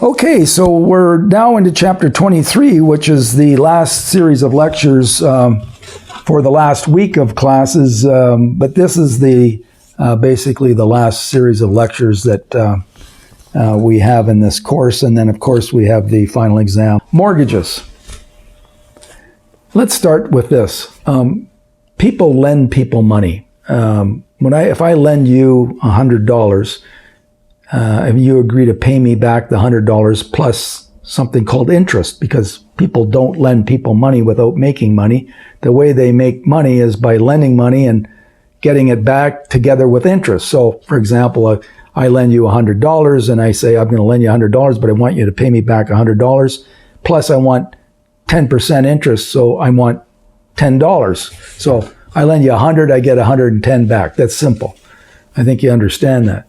Okay, so we're now into chapter 23, which is the last series of lectures for the last week of classes, but this is the basically the last series of lectures that we have in this course, and then of course we have the final exam. Mortgages. Let's start with this. People lend people money. If I lend you $100, and you agree to pay me back the $100 plus something called interest, because people don't lend people money without making money. The way they make money is by lending money and getting it back together with interest. So, for example, I lend you $100 and I say, I'm going to lend you $100, but I want you to pay me back $100. Plus, I want 10% interest, so I want $10. So I lend you 100, I get 110 back. That's simple. I think you understand that.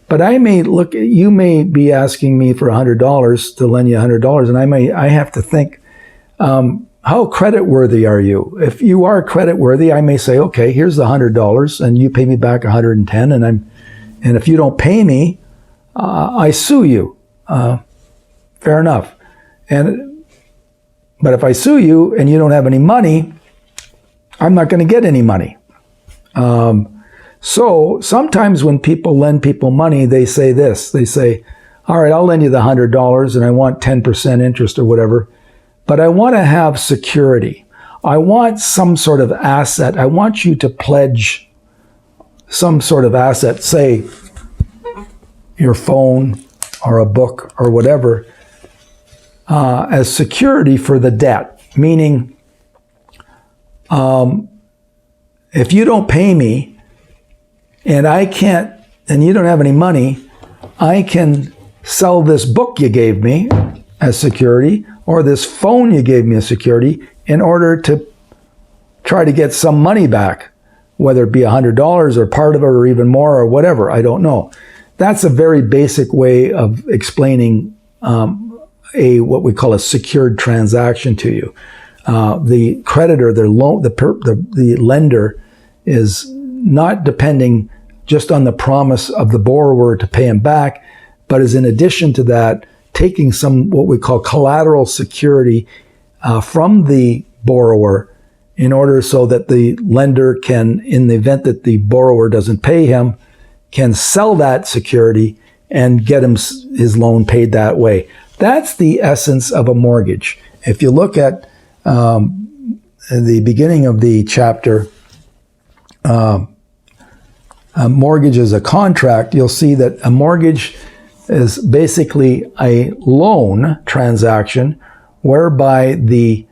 But you may be asking me for $100 to lend you $100, and I have to think, how creditworthy are you? If you are creditworthy, I may say, okay, here's the $100, and you pay me back 110, and if you don't pay me, I sue you. Fair enough. But if I sue you and you don't have any money, I'm not going to get any money. So sometimes when people lend people money, they say this. They say, all right, I'll lend you the $100 and I want 10% interest or whatever, but I want to have security. I want some sort of asset. I want you to pledge some sort of asset, say your phone or a book or whatever, as security for the debt. Meaning, if you don't pay me, and you don't have any money, I can sell this book you gave me as security, or this phone you gave me as security, in order to try to get some money back, whether it be $100 or part of it or even more or whatever, I don't know. That's a very basic way of explaining what we call a secured transaction to you. The creditor, the lender, is not depending just on the promise of the borrower to pay him back, but is in addition to that, taking some what we call collateral security from the borrower in order so that the lender can, in the event that the borrower doesn't pay him, can sell that security and get him his loan paid that way. That's the essence of a mortgage. If you look at the beginning of the chapter, a mortgage is a contract, you'll see that a mortgage is basically a loan transaction whereby the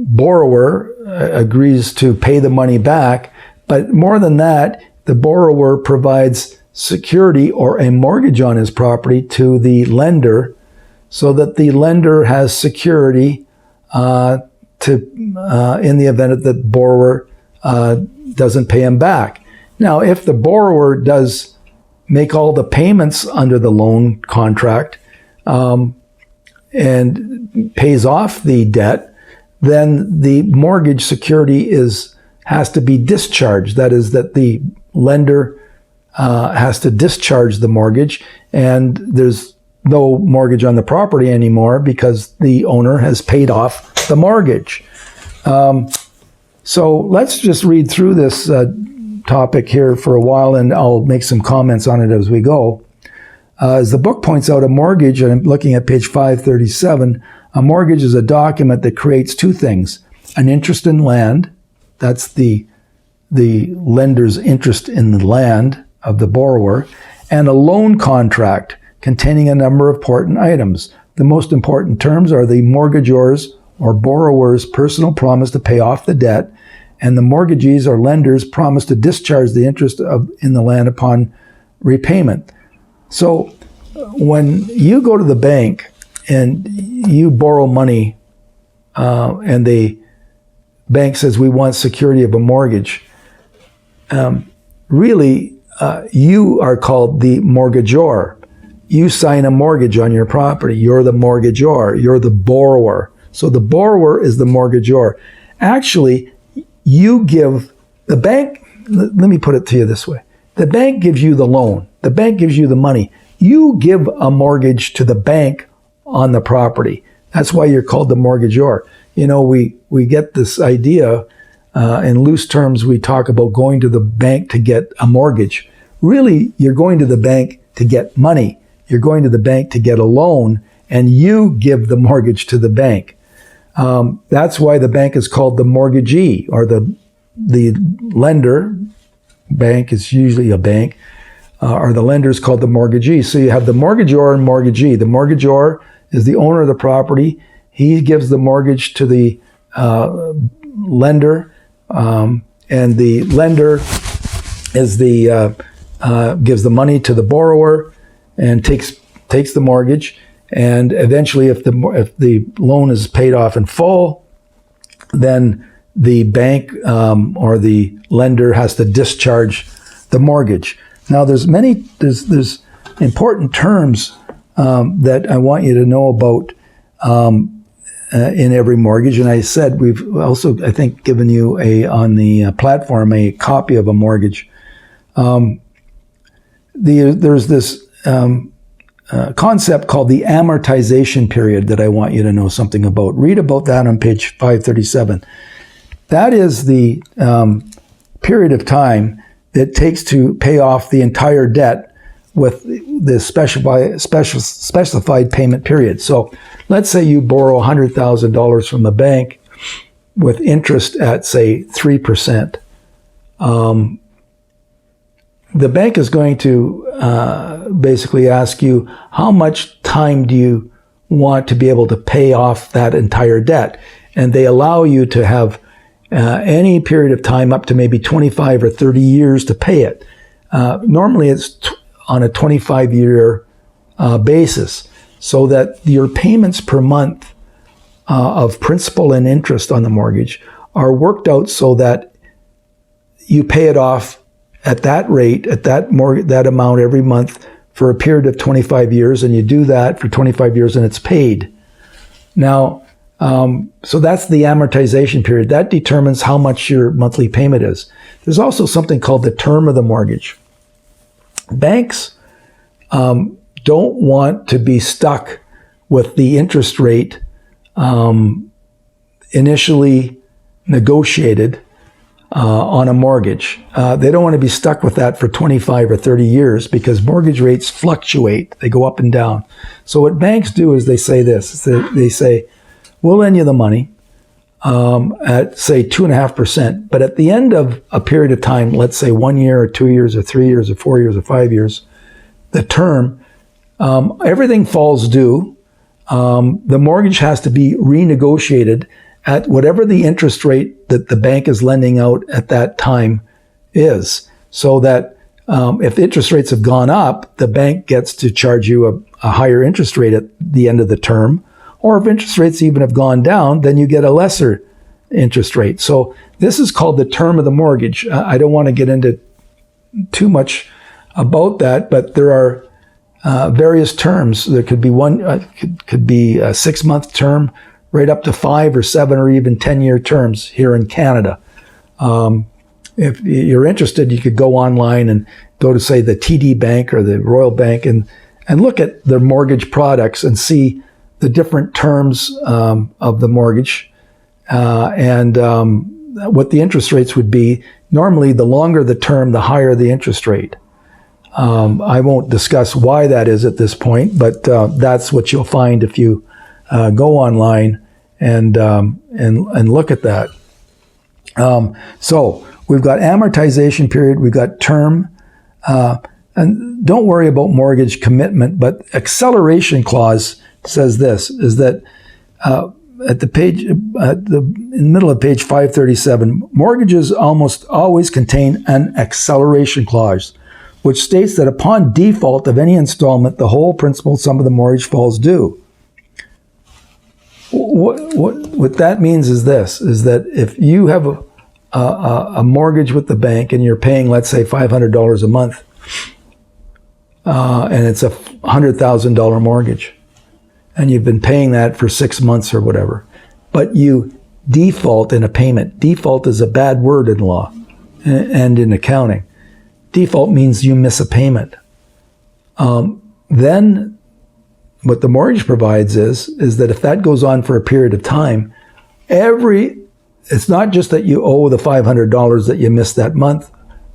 borrower agrees to pay the money back, but more than that, the borrower provides security or a mortgage on his property to the lender so that the lender has security in the event that the borrower doesn't pay him back. Now, if the borrower does make all the payments under the loan contract and pays off the debt, then the mortgage security has to be discharged. That is, that the lender has to discharge the mortgage, and there's no mortgage on the property anymore because the owner has paid off the mortgage. So let's just read through this topic here for a while, and I'll make some comments on it as we go. As the book points out, a mortgage, and I'm looking at page 537, a mortgage is a document that creates two things: an interest in land, that's the lender's interest in the land of the borrower, and a loan contract containing a number of important items. The most important terms are the mortgagor's or borrower's personal promise to pay off the debt, and the mortgagee's or lender's promise to discharge the interest in the land upon repayment. So when you go to the bank and you borrow money and the bank says, we want security of a mortgage, really you are called the mortgagor. You sign a mortgage on your property. You're the mortgagor. You're the borrower. So the borrower is the mortgagor. Actually, you give the bank, let me put it to you this way. The bank gives you the loan. The bank gives you the money. you give a mortgage to the bank on the property. That's why you're called the mortgagor. You know, we get this idea, in loose terms, we talk about going to the bank to get a mortgage. Really, you're going to the bank to get money. You're going to the bank to get a loan, and you give the mortgage to the bank. That's why the bank is called the mortgagee, or the lender. Bank is usually a bank, or the lender is called the mortgagee. So you have the mortgagor and mortgagee. The mortgagor is the owner of the property. He gives the mortgage to the lender, and the lender is gives the money to the borrower and takes the mortgage. And eventually, if the loan is paid off in full, then the bank or the lender has to discharge the mortgage. Now, there's important terms that I want you to know about in every mortgage. And I said we've also, I think, given you on the platform a copy of a mortgage. There's this concept called the amortization period that I want you to know something about. Read about that on page 537. That is the period of time that it takes to pay off the entire debt with the specified payment period. So let's say you borrow $100,000 from the bank with interest at, say, 3%. The bank is going to basically ask you, how much time do you want to be able to pay off that entire debt? And they allow you to have any period of time up to maybe 25 or 30 years to pay it. Normally it's on a 25-year basis, so that your payments per month of principal and interest on the mortgage are worked out so that you pay it off at that rate, at that amount every month for a period of 25 years, and you do that for 25 years and it's paid. Now, so that's the amortization period. That determines how much your monthly payment is. There's also something called the term of the mortgage. Banks don't want to be stuck with the interest rate initially negotiated on a mortgage. They don't want to be stuck with that for 25 or 30 years because mortgage rates fluctuate. They go up and down. So what banks do is they say this. They say, we'll lend you the money at, say, 2.5%. But at the end of a period of time, let's say 1 year or 2 years or 3 years or 4 years or 5 years, the term, everything falls due. The mortgage has to be renegotiated at whatever the interest rate that the bank is lending out at that time is. So that if interest rates have gone up, the bank gets to charge you a higher interest rate at the end of the term. Or if interest rates even have gone down, then you get a lesser interest rate. So this is called the term of the mortgage. I don't want to get into too much about that, but there are various terms. There could be could be a 6-month term, right up to 5 or 7 or even 10-year terms here in Canada. If you're interested, you could go online and go to, say, the TD Bank or the Royal Bank and look at their mortgage products and see the different terms of the mortgage and what the interest rates would be. Normally, the longer the term, the higher the interest rate. I won't discuss why that is at this point, but that's what you'll find if you go online and look at that. So we've got amortization period, we've got term, and don't worry about mortgage commitment, but acceleration clause says this, is that at the page, in the middle of page 537, mortgages almost always contain an acceleration clause, which states that upon default of any installment, the whole principal sum of the mortgage falls due. What that means is this, is that if you have a mortgage with the bank and you're paying, let's say, $500 a month, and it's a $100,000 mortgage, and you've been paying that for 6 months or whatever, but you default in a payment. Default is a bad word in law and in accounting. Default means you miss a payment. then what the mortgage provides is that if that goes on for a period of time, it's not just that you owe the $500 that you missed that month,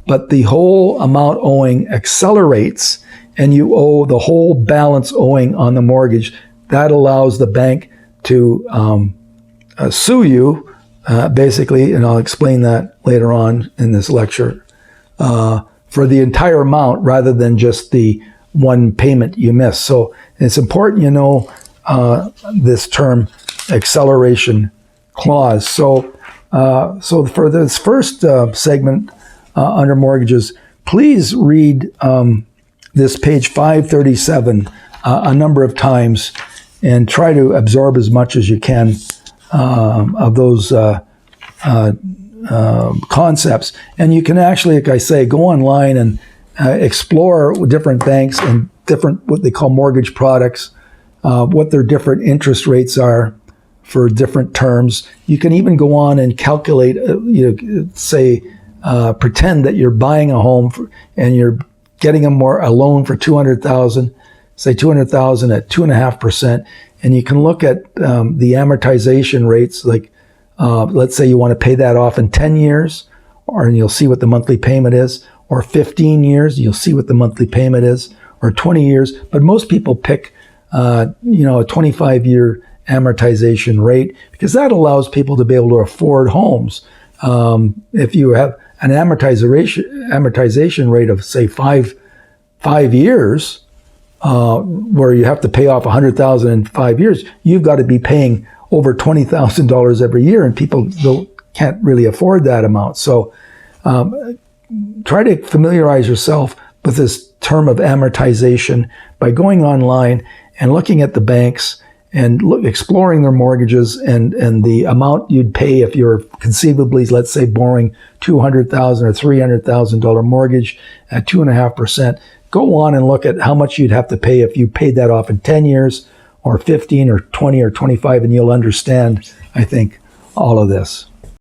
but the whole amount owing accelerates and you owe the whole balance owing on the mortgage. That allows the bank to sue you, basically, and I'll explain that later on in this lecture, for the entire amount rather than just the one payment you miss. So it's important you know this term acceleration clause. So for this first segment under mortgages, please read this page 537 a number of times and try to absorb as much as you can of those concepts. And you can actually, like I say, go online and explore different banks and different what they call mortgage products, what their different interest rates are for different terms. You can even go on and calculate, pretend that you're buying a home and you're getting a loan for $200,000, say $200,000 at 2.5%, and you can look at the amortization rates. Like, let's say you want to pay that off in 10 years, and you'll see what the monthly payment is, or 15 years, you'll see what the monthly payment is, or 20 years. But most people pick, a 25-year amortization rate because that allows people to be able to afford homes. If you have an amortization rate of say five years, where you have to pay off $100,000 in 5 years, you've got to be paying over $20,000 every year, and people can't really afford that amount. So try to familiarize yourself with this term of amortization by going online and looking at the banks and exploring their mortgages and the amount you'd pay if you're conceivably, let's say, borrowing $200,000 or $300,000 mortgage at 2.5%. Go on and look at how much you'd have to pay if you paid that off in 10 years or 15 or 20 or 25, and you'll understand, I think, all of this.